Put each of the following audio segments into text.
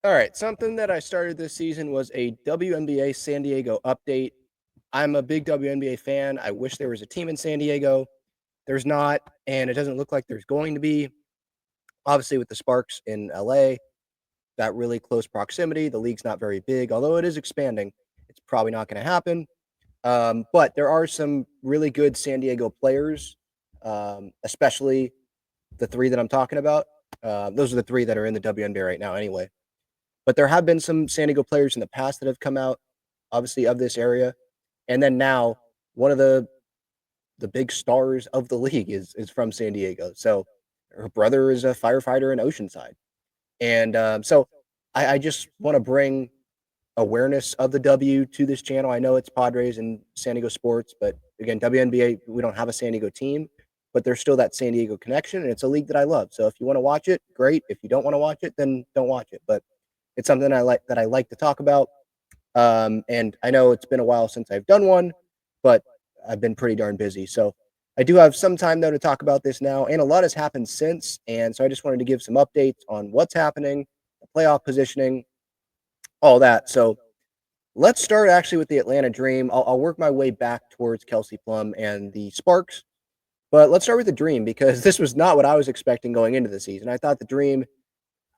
All right, something that I started this season was a WNBA San Diego update. I'm a big WNBA fan. I wish there was a team in San Diego. There's not, and it doesn't look like there's going to be. Obviously, with the Sparks in LA, that really close proximity, the league's not very big, although it is expanding. It's probably not going to happen. But there are some really good San Diego players, especially the three that I'm talking about. Those are the three that are in the WNBA right now, anyway. But there have been some San Diego players in the past that have come out, obviously, of this area. And then now, one of the big stars of the league is from San Diego. So her brother is a firefighter in Oceanside. And so I just want to bring awareness of the W to this channel. I know it's Padres and San Diego sports, but again, WNBA, we don't have a San Diego team, but there's still that San Diego connection, and it's a league that I love. So if you want to watch it, great. If you don't want to watch it, then don't watch it. But it's something I like to talk about. And I know it's been a while since I've done one, but I've been pretty darn busy. So I do have some time though to talk about this now, and a lot has happened since. And so I just wanted to give some updates on what's happening, the playoff positioning, all that. So let's start actually with the Atlanta Dream. I'll work my way back towards Kelsey Plum and the Sparks, but let's start with the Dream because this was not what I was expecting going into the season. I thought the Dream,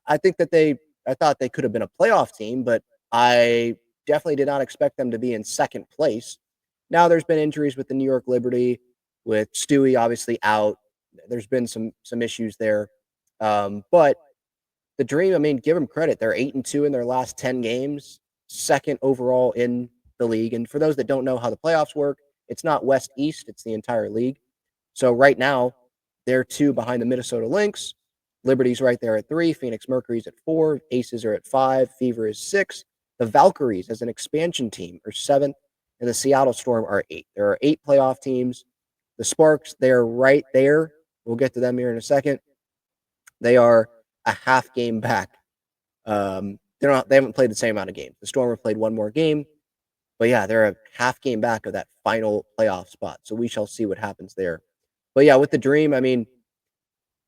I think that I thought they could have been a playoff team, but I definitely did not expect them to be in second place. Now there's been injuries with the New York Liberty, with Stewie obviously out. There's been some issues there, but the Dream. I mean, give them credit. They're 8-2 in their last 10 games, second overall in the league. And for those that don't know how the playoffs work, it's not West East; it's the entire league. So right now, they're two behind the Minnesota Lynx. Liberty's right there at 3. Phoenix Mercury's at 4. Aces are at 5. Fever is 6. The Valkyries, as an expansion team, are 7th. And the Seattle Storm are 8. There are 8 playoff teams. The Sparks, they're right there. We'll get to them here in a second. They are a half game back. They haven't played the same amount of games. The Storm have played one more game. But yeah, they're a half game back of that final playoff spot. So we shall see what happens there. But yeah, with the Dream, I mean,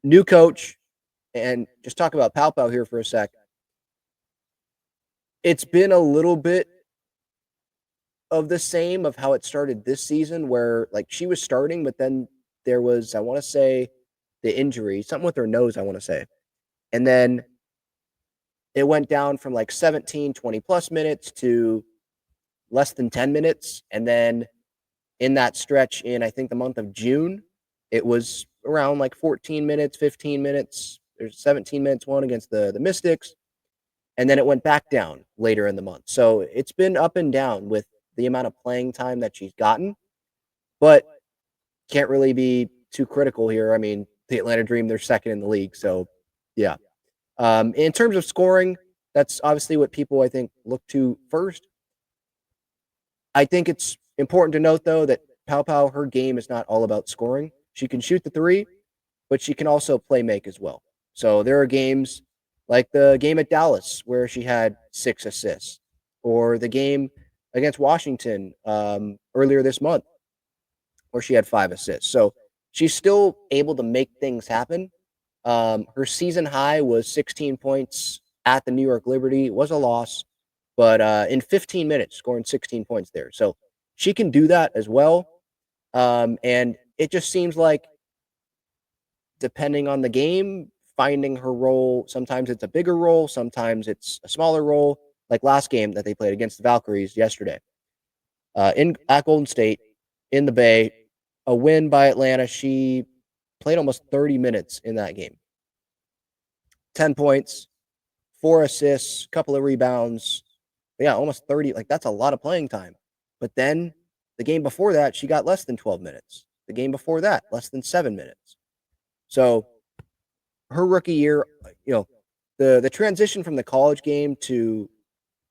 new coach, and just talk about Paopao here for a sec. It's been a little bit of the same of how it started this season, where like she was starting, but then there was, I want to say, the injury, something with her nose, I want to say. And then it went down from like 17, 20 plus minutes to less than 10 minutes. And then in that stretch in, I think, the month of June, it was around like 14 minutes, 15 minutes. There's 17 minutes one against the Mystics. And then it went back down later in the month. So it's been up and down with the amount of playing time that she's gotten. But can't really be too critical here. I mean, the Atlanta Dream, they're second in the league. So, yeah. In terms of scoring, that's obviously what people, I think, look to first. I think it's important to note, though, that Paopao, her game is not all about scoring. She can shoot the three, but she can also play make as well. So there are games like the game at Dallas where she had 6 assists, or the game against Washington earlier this month where she had 5 assists. So she's still able to make things happen. Her season high was 16 points at the New York Liberty. It was a loss, but in 15 minutes, scoring 16 points there. So she can do that as well. And it just seems like, depending on the game, finding her role, sometimes it's a bigger role, sometimes it's a smaller role, like last game that they played against the Valkyries yesterday. At Golden State, in the Bay, a win by Atlanta. She played almost 30 minutes in that game. 10 points, 4 assists, couple of rebounds. Yeah, almost 30. Like, that's a lot of playing time. But then the game before that, she got less than 12 minutes. The game before that, less than 7 minutes. So her rookie year, the transition from the college game to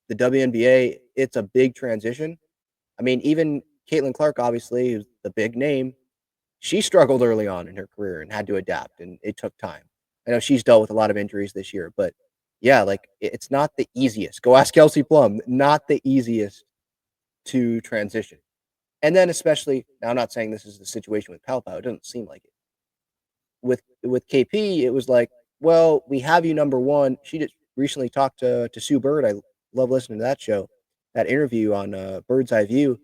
the WNBA, it's a big transition. I mean, even Caitlin Clark, obviously, who's the big name, she struggled early on in her career and had to adapt, and it took time. I know she's dealt with a lot of injuries this year, but yeah, like, it's not the easiest. Go ask Kelsey Plum. Not the easiest to transition. And then especially, now I'm not saying this is the situation with Paopao. It doesn't seem like it. With KP, it was like, well, we have you number one. recently talked to Sue Bird. I love listening to that show, that interview on Bird's Eye View,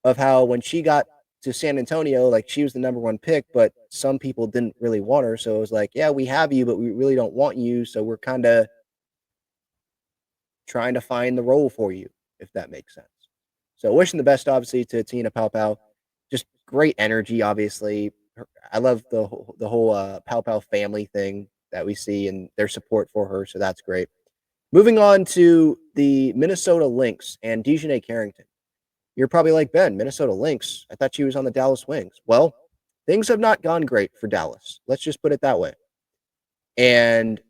of how when she got to San Antonio, like she was the number one pick, but some people didn't really want her. So it was like, yeah, we have you, but we really don't want you. So we're kind of trying to find the role for you, if that makes sense. So wishing the best, obviously, to Tina Paopao. Just great energy, obviously. I love the whole Paopao family thing that we see and their support for her. So that's great. Moving on to the Minnesota Lynx and Dejanay Carrington. You're probably like, Ben, Minnesota Lynx. I thought she was on the Dallas Wings. Well, things have not gone great for Dallas. Let's just put it that way. And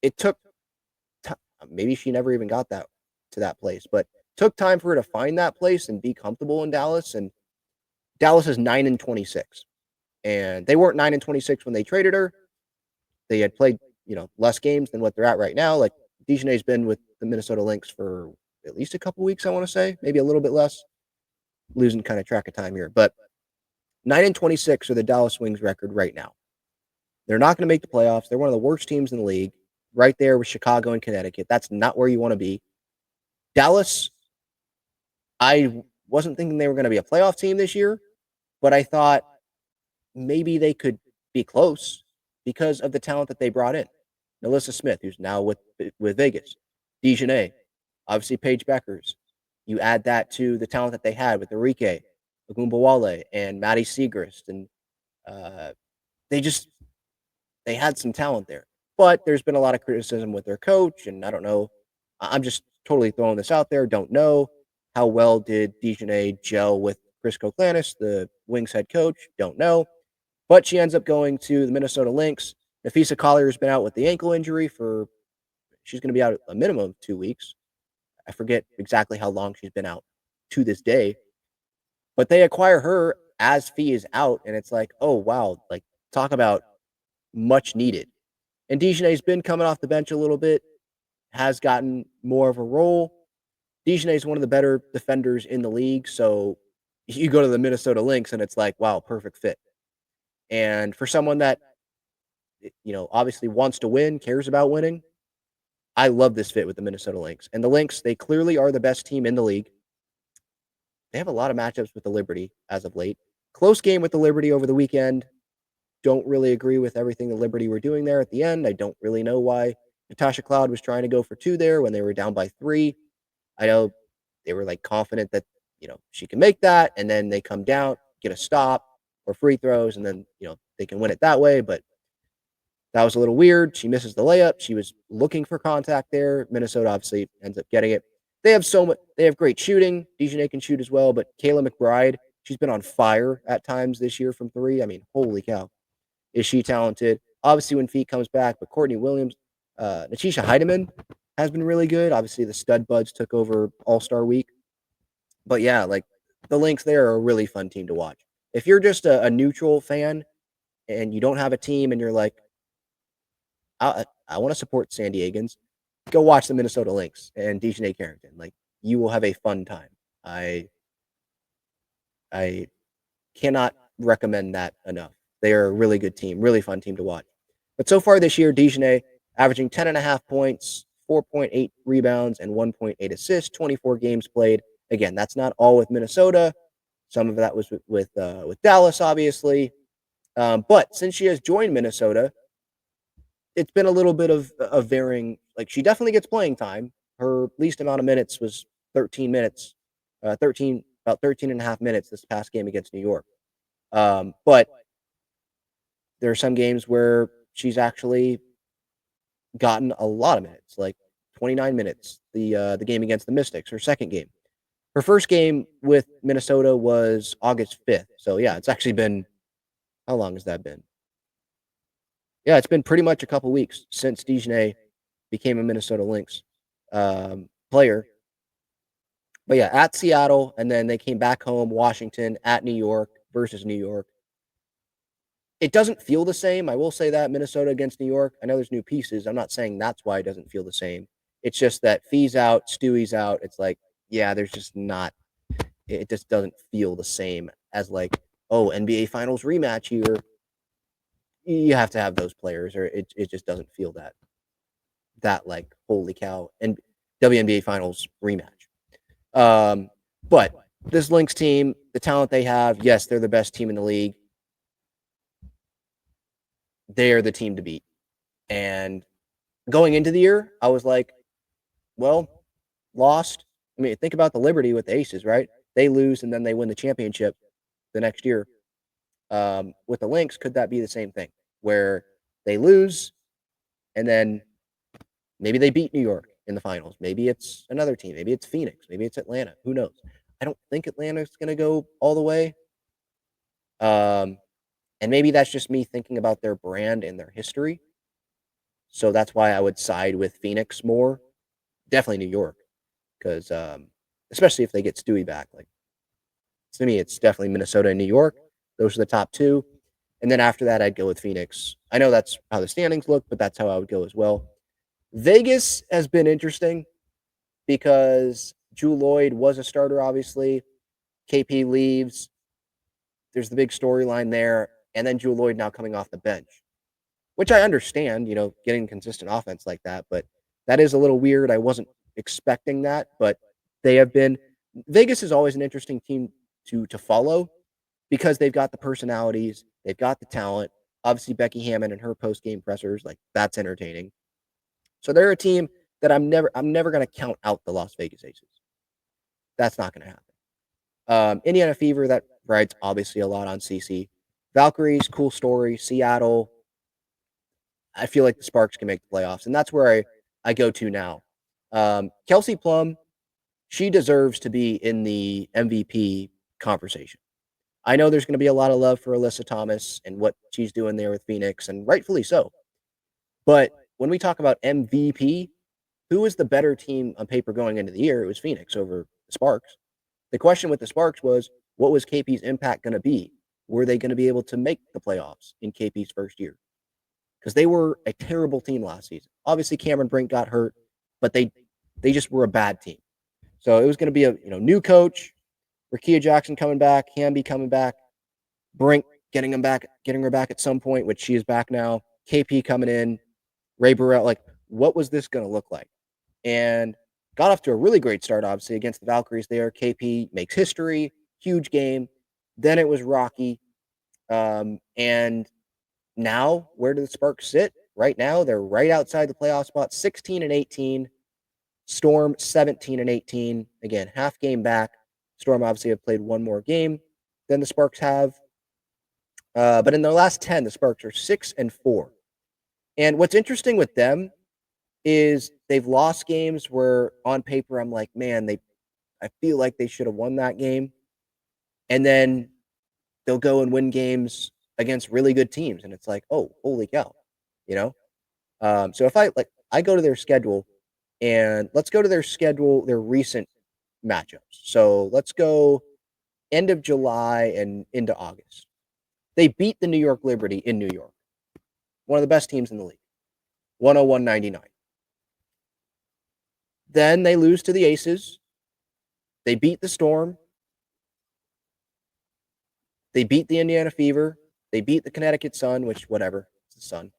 it took maybe she never even got that to that place, but took time for her to find that place and be comfortable in Dallas. And Dallas is 9-26, and they weren't 9-26 when they traded her. They had played, less games than what they're at right now. Like Dejanay's been with the Minnesota Lynx for at least a couple weeks, I want to say, maybe a little bit less. Losing kind of track of time here, but 9-26 are the Dallas Wings record right now. They're not going to make the playoffs. They're one of the worst teams in the league, right there with Chicago and Connecticut. That's not where you want to be. Dallas, I wasn't thinking they were going to be a playoff team this year, but I thought maybe they could be close because of the talent that they brought in. Melissa Smith, who's now with Vegas. Dejanay, obviously Paige Beckers. You add that to the talent that they had with Enrique Ogunbowale and Maddie Segrist, and they had some talent there. But there's been a lot of criticism with their coach, and I don't know. I'm just totally throwing this out there. Don't know how well did Dejanay gel with Chris Koklanis, the Wings head coach. Don't know. But she ends up going to the Minnesota Lynx. Nafisa Collier's been out with the ankle injury she's going to be out a minimum of 2 weeks. I forget exactly how long she's been out to this day. But they acquire her as Fee is out, and it's like, oh, wow, like talk about much needed. And Dejanay's been coming off the bench a little bit, has gotten more of a role. Dejanay's one of the better defenders in the league, so you go to the Minnesota Lynx, and it's like, wow, perfect fit. And for someone that, obviously wants to win, cares about winning, I love this fit with the Minnesota Lynx. And the Lynx, they clearly are the best team in the league. They have a lot of matchups with the Liberty as of late. Close game with the Liberty over the weekend. Don't really agree with everything the Liberty were doing there at the end. I don't really know why Natasha Cloud was trying to go for 2 there when they were down by 3. I know they were like confident that, she can make that, and then they come down, get a stop or free throws, and then, they can win it that way. But that was a little weird. She misses the layup. She was looking for contact there. Minnesota obviously ends up getting it. They have great shooting. Dejanay can shoot as well, but Kayla McBride, she's been on fire at times this year from 3. I mean, holy cow. Is she talented? Obviously, when Feet comes back, but Courtney Williams, Natisha Heidemann has been really good. Obviously, the Stud Buds took over All-Star Week. But yeah, like the Lynx, they are a really fun team to watch. If you're just a neutral fan and you don't have a team and you're like, I want to support San Diegans, go watch the Minnesota Lynx and Dejanay Carrington. Like, you will have a fun time. I cannot recommend that enough. They are a really good team, really fun team to watch. But so far this year, Dejanay averaging 10.5 points, 4.8 rebounds, and 1.8 assists, 24 games played. Again, that's not all with Minnesota. Some of that was with Dallas, obviously. But since she has joined Minnesota, it's been a little bit of varying. Like, she definitely gets playing time. Her least amount of minutes was 13 minutes, about 13 and a half minutes this past game against New York. But there are some games where she's actually gotten a lot of minutes, like 29 minutes. The game against the Mystics, her second game. Her first game with Minnesota was August 5th. So yeah, it's actually been, how long has that been? Yeah, it's been pretty much a couple weeks since Dejanay became a Minnesota Lynx player. But yeah, at Seattle, and then they came back home, Washington, at New York versus New York. It doesn't feel the same. I will say that, Minnesota against New York. I know there's new pieces. I'm not saying that's why it doesn't feel the same. It's just that Fee's out, Stewie's out. It's like, yeah, there's just not, it just doesn't feel the same as like, oh, NBA Finals rematch here. You have to have those players, or it just doesn't feel that. that like holy cow and WNBA Finals rematch. But this Lynx team, the talent they have, yes, they're the best team in the league. They're the team to beat. And going into the year, I was like, well, lost. I mean, think about the Liberty with the Aces, right? They lose and then they win the championship the next year. With the Lynx, could that be the same thing where they lose and then maybe they beat New York in the finals? Maybe it's another team. Maybe it's Phoenix. Maybe it's Atlanta. Who knows? I don't think Atlanta's going to go all the way. And maybe that's just me thinking about their brand and their history. So that's why I would side with Phoenix more. Definitely New York, because especially if they get Stewie back. Like to me, it's definitely Minnesota and New York. Those are the top two. And then after that, I'd go with Phoenix. I know that's how the standings look, but that's how I would go as well. Vegas has been interesting because Jewel Lloyd was a starter, obviously. KP leaves. There's the big storyline there. And then Jewel Lloyd now coming off the bench, which I understand, getting consistent offense like that. But that is a little weird. I wasn't expecting that, but they have been. Vegas is always an interesting team to follow because they've got the personalities, they've got the talent. Obviously, Becky Hammon and her post game pressers, like that's entertaining. So they're a team that I'm never going to count out the Las Vegas Aces. That's not going to happen. Indiana Fever, that rides obviously a lot on CC. Valkyries, cool story. Seattle, I feel like the Sparks can make the playoffs, and that's where I go to now. Kelsey Plum, she deserves to be in the MVP conversation. I know there's going to be a lot of love for Alyssa Thomas and what she's doing there with Phoenix, and rightfully so. But when we talk about MVP, who was the better team on paper going into the year? It was Phoenix over the Sparks. The question with the Sparks was, what was KP's impact going to be? Were they going to be able to make the playoffs in KP's first year? Because they were a terrible team last season. Obviously, Cameron Brink got hurt, but they just were a bad team. So it was going to be a new coach, Rakia Jackson coming back, Hamby coming back, Brink getting her back at some point, which she is back now. KP coming in, Ray Burrell. Like, what was this going to look like? And got off to a really great start, obviously, against the Valkyries there. KP makes history, huge game. Then it was rocky. And now, where do the Sparks sit? Right now, they're right outside the playoff spot, 16-18. Storm 17-18. Again, half game back. Storm obviously have played one more game than the Sparks have. But in their last 10, the Sparks are 6-4. And what's interesting with them is they've lost games where on paper I'm like, man, I feel like they should have won that game. And then they'll go and win games against really good teams. And it's like, oh, holy cow, So if I go to their schedule, and let's go to their recent matchups. So let's go end of July and into August. They beat the New York Liberty in New York, one of the best teams in the league, 101-99. Then they lose to the Aces. They beat the Storm. They beat the Indiana Fever. They beat the Connecticut Sun, which, whatever, it's the Sun.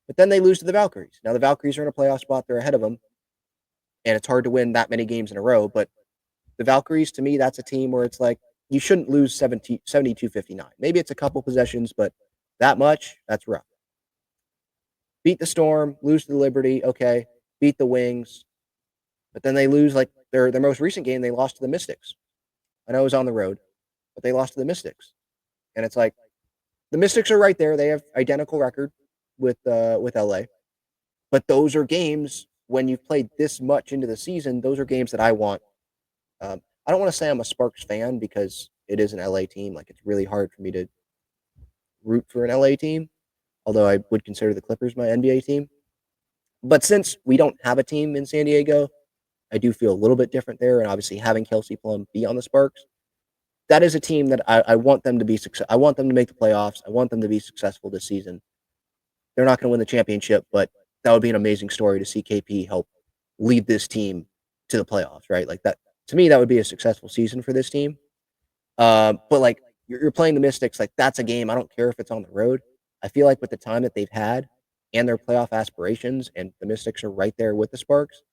But then they lose to the Valkyries. Now, the Valkyries are in a playoff spot. They're ahead of them. And it's hard to win that many games in a row. But the Valkyries, to me, that's a team where it's like, you shouldn't lose 72-59. Maybe it's a couple possessions, but that much, that's rough. Beat the Storm, lose to the Liberty, okay. Beat the Wings. But then they lose, like, their most recent game, they lost to the Mystics. I know it was on the road, but they lost to the Mystics. And it's like, the Mystics are right there. They have identical record with LA. But those are games, when you've played this much into the season, those are games that I want. I don't want to say I'm a Sparks fan because it is an LA team. Like, it's really hard for me to root for an LA team, although I would consider the Clippers my NBA team. But since we don't have a team in San Diego, I do feel a little bit different there. And obviously having Kelsey Plum be on the Sparks, that is a team that I want them to be successful. I want them to make the playoffs. I want them to be successful this season. They're not going to win the championship, but that would be an amazing story to see KP help lead this team to the playoffs, right? Like that, to me, that would be a successful season for this team. But like you're playing the Mystics, like that's a game. I don't care if it's on the road. I feel like with the time that they've had, and their playoff aspirations, and the Mystics are right there with the Sparks,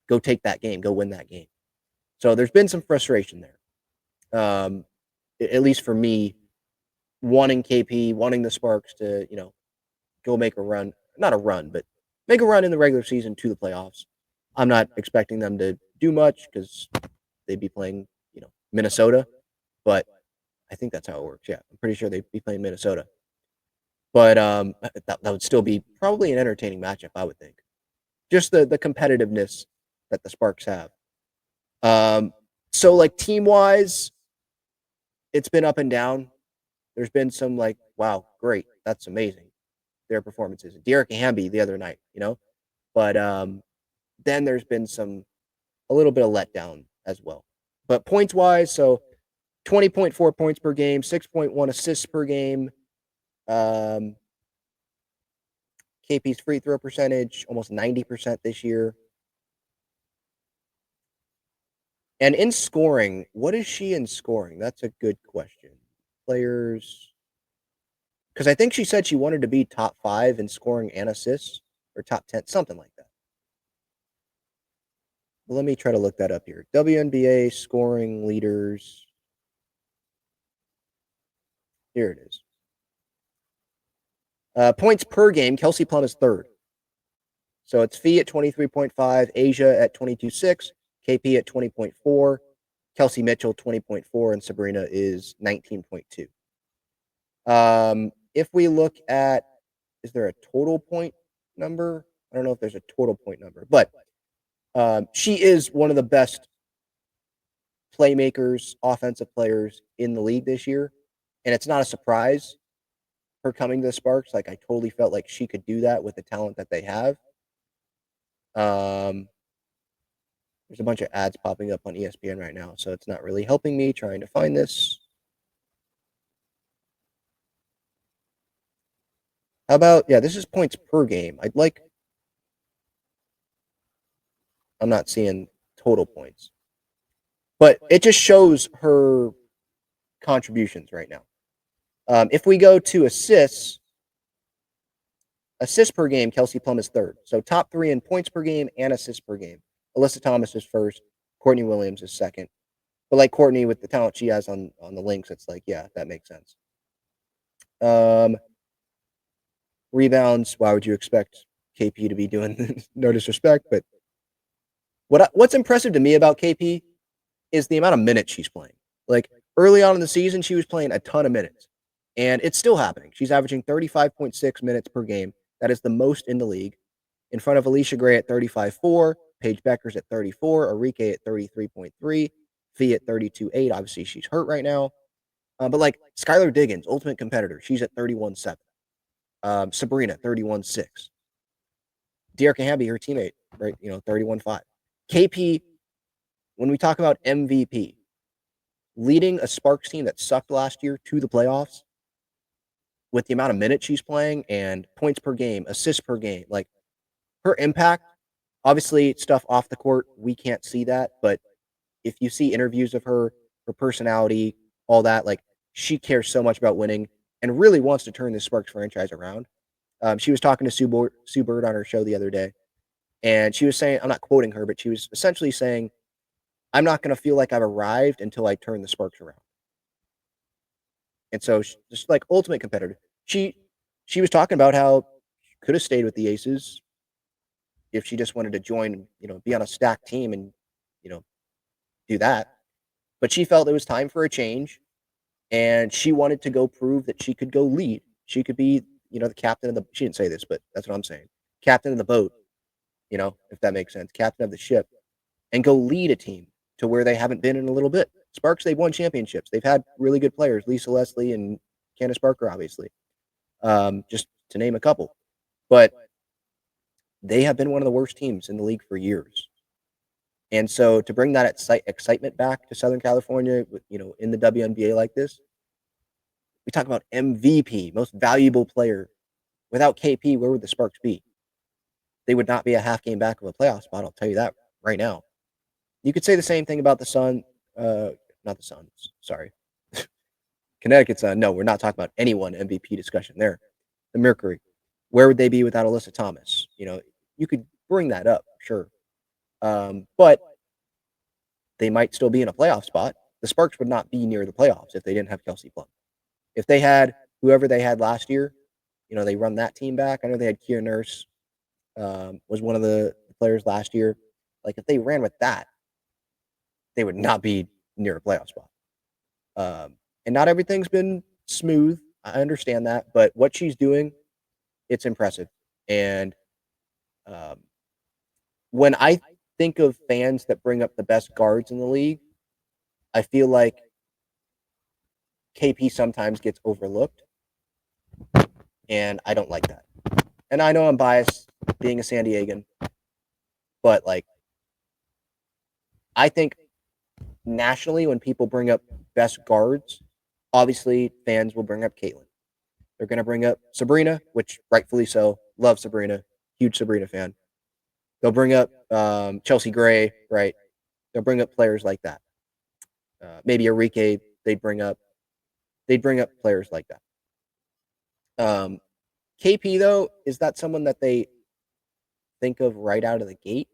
go take that game, go win that game. So there's been some frustration there, at least for me, wanting KP, wanting the Sparks to, go make a run, not a run, but make a run in the regular season to the playoffs. I'm not expecting them to do much because they'd be playing, Minnesota, but I think that's how it works. Yeah, I'm pretty sure they'd be playing Minnesota. But that would still be probably an entertaining matchup, I would think. Just the competitiveness that the Sparks have. So like team wise, it's been up and down. There's been some like, wow, great, that's amazing. Their performances. Derek Hamby the other night, but then there's been a little bit of letdown as well. But points wise, so 20.4 points per game, 6.1 assists per game. KP's free throw percentage, almost 90% this year. And in scoring, what is she in scoring? That's a good question. Players, because I think she said she wanted to be top 5 in scoring and assists, or top 10, something like that. Let me try to look that up here. WNBA scoring leaders. Here it is. Points per game, Kelsey Plum is 3rd. So it's Fee at 23.5, Asia at 22.6, KP at 20.4, Kelsey Mitchell 20.4, and Sabrina is 19.2. If we look at, is there a total point number? I don't know if there's a total point number, but she is one of the best playmakers, offensive players in the league this year. And it's not a surprise her coming to the Sparks. Like, I totally felt like she could do that with the talent that they have. There's a bunch of ads popping up on ESPN right now, so it's not really helping me trying to find this. How about, this is points per game. I'm not seeing total points, but it just shows her contributions right now. If we go to assists per game, Kelsey Plum is 3rd. So top 3 in points per game and assists per game. Alyssa Thomas is 1st. Courtney Williams is 2nd. But like Courtney, with the talent she has on the Lynx, it's like, yeah, that makes sense. Rebounds, why would you expect KP to be doing? No disrespect, but what's impressive to me about KP is the amount of minutes she's playing. Like, early on in the season, she was playing a ton of minutes, and it's still happening. She's averaging 35.6 minutes per game. That is the most in the league, in front of Alicia Gray at 35.4, Paige Beckers at 34, Arike at 33.3, Fee at 32.8. Obviously, she's hurt right now. But like Skylar Diggins, ultimate competitor, she's at 31.7. Sabrina, 31.6. Dearica Hamby, her teammate, right, 31.5. KP, when we talk about MVP, leading a Sparks team that sucked last year to the playoffs, with the amount of minutes she's playing and points per game, assists per game, like, her impact, obviously stuff off the court, we can't see that, but if you see interviews of her personality, all that, like, she cares so much about winning and really wants to turn this Sparks franchise around. She was talking to Sue Bird on her show the other day, and she was saying, I'm not quoting her, but she was essentially saying, I'm not going to feel like I've arrived until I turn the Sparks around. And so, just like ultimate competitor, she was talking about how she could have stayed with the Aces if she just wanted to join, be on a stacked team and, do that. But she felt it was time for a change, and she wanted to go prove that she could go lead. She could be, the captain of the, she didn't say this, but that's what I'm saying. Captain of the boat, if that makes sense. Captain of the ship, and go lead a team to where they haven't been in a little bit. Sparks, they've won championships. They've had really good players, Lisa Leslie and Candace Parker, obviously, just to name a couple. But they have been one of the worst teams in the league for years. And so to bring that excitement back to Southern California, in the WNBA like this, we talk about MVP, most valuable player. Without KP, where would the Sparks be? They would not be a half game back of a playoff spot. I'll tell you that right now. You could say the same thing about the Sun, not the Suns, sorry. Connecticut's, no, we're not talking about anyone MVP discussion there. The Mercury. Where would they be without Alyssa Thomas? You could bring that up, sure. But they might still be in a playoff spot. The Sparks would not be near the playoffs if they didn't have Kelsey Plum. If they had whoever they had last year, they run that team back. I know they had Kia Nurse, was one of the players last year. Like, if they ran with that, they would not be near a playoff spot. And not everything's been smooth. I understand that, but what she's doing, it's impressive. And when I think of fans that bring up the best guards in the league, I feel like KP sometimes gets overlooked, and I don't like that. And I know I'm biased being a San Diegan, but I think nationally when people bring up best guards, obviously fans will bring up Caitlin. They're going to bring up Sabrina, which rightfully so. Love Sabrina. Huge Sabrina fan. They'll bring up Chelsea Gray, right? They'll bring up players like that. Maybe Arike, they'd bring up players like that. KP, though, is that someone that they think of right out of the gate?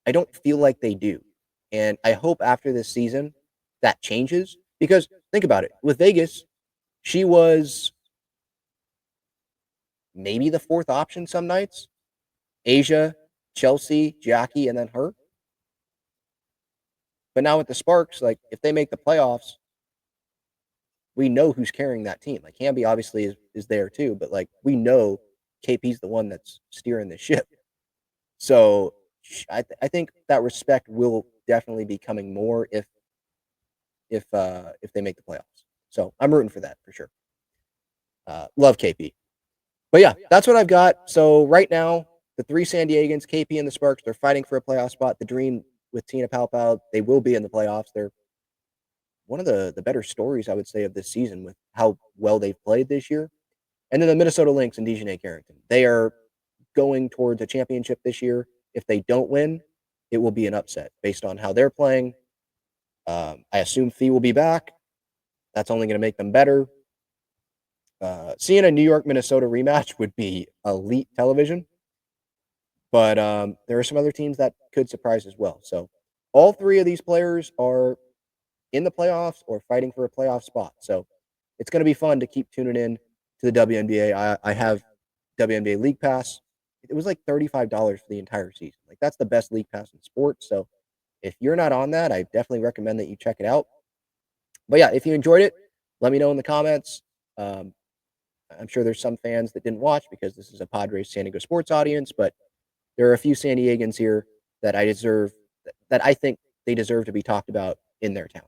I don't feel like they do. And I hope after this season that changes. Because think about it. With Vegas, she was maybe the fourth option some nights. Asia, Chelsea, Jackie, and then her. But now with the Sparks, if they make the playoffs, we know who's carrying that team. Hamby obviously is there too, but we know KP's the one that's steering the ship. So I think that respect will definitely be coming more if they make the playoffs. So I'm rooting for that for sure. Love KP. But yeah, that's what I've got. So right now, the three San Diegans, KP and the Sparks, they're fighting for a playoff spot. The Dream with Tina Paopao, they will be in the playoffs. They're one of the better stories, I would say, of this season with how well they've played this year. And then the Minnesota Lynx and DiJonai Carrington. They are going towards a championship this year. If they don't win, it will be an upset based on how they're playing. I assume Fee will be back. That's only going to make them better. Seeing a New York Minnesota rematch would be elite television, but there are some other teams that could surprise as well. So all three of these players are in the playoffs or fighting for a playoff spot. So it's going to be fun to keep tuning in to the WNBA. I have WNBA League Pass. It was like $35 for the entire season. That's the best league pass in sports. So if you're not on that, I definitely recommend that you check it out. But yeah, if you enjoyed it, let me know in the comments. I'm sure there's some fans that didn't watch because this is a Padres San Diego sports audience, but there are a few San Diegans here that I think they deserve to be talked about in their town.